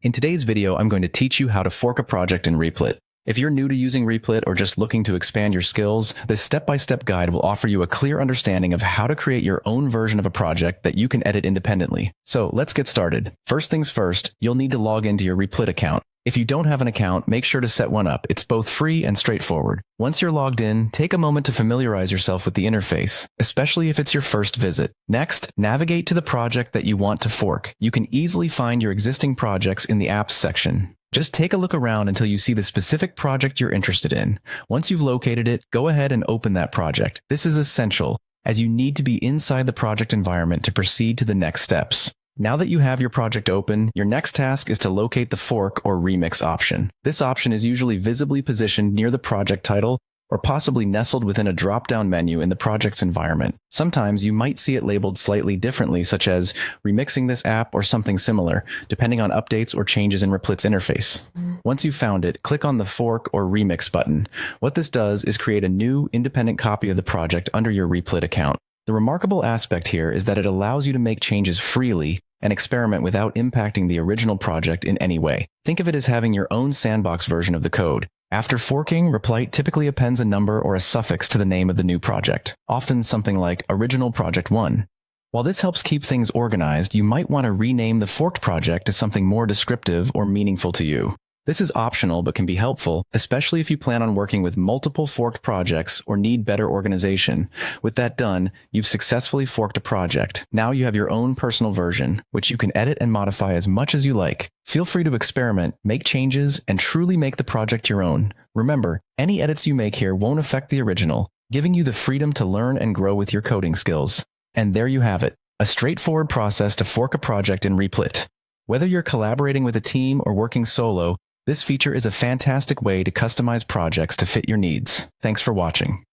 In today's video, I'm going to teach you how to fork a project in Replit. If you're new to using Replit or just looking to expand your skills, this step-by-step guide will offer you a clear understanding of how to create your own version of a project that you can edit independently. So let's get started. First things first, you'll need to log into your Replit account. If you don't have an account, make sure to set one up. It's both free and straightforward. Once you're logged in, take a moment to familiarize yourself with the interface, especially if it's your first visit. Next, navigate to the project that you want to fork. You can easily find your existing projects in the Apps section. Just take a look around until you see the specific project you're interested in. Once you've located it, go ahead and open that project. This is essential, as you need to be inside the project environment to proceed to the next steps. Now that you have your project open, your next task is to locate the fork or remix option. This option is usually visibly positioned near the project title or possibly nestled within a drop-down menu in the project's environment. Sometimes you might see it labeled slightly differently, such as remixing this app or something similar, depending on updates or changes in Replit's interface. Once you've found it, click on the Fork or Remix button. What this does is create a new, independent copy of the project under your Replit account. The remarkable aspect here is that it allows you to make changes freely and experiment without impacting the original project in any way. Think of it as having your own sandbox version of the code. After forking, Replit typically appends a number or a suffix to the name of the new project, often something like Original Project 1. While this helps keep things organized, you might want to rename the forked project to something more descriptive or meaningful to you. This is optional but can be helpful, especially if you plan on working with multiple forked projects or need better organization. With that done, you've successfully forked a project. Now you have your own personal version, which you can edit and modify as much as you like. Feel free to experiment, make changes, and truly make the project your own. Remember, any edits you make here won't affect the original, giving you the freedom to learn and grow with your coding skills. And there you have it, a straightforward process to fork a project in Replit. Whether you're collaborating with a team or working solo, this feature is a fantastic way to customize projects to fit your needs. Thanks for watching.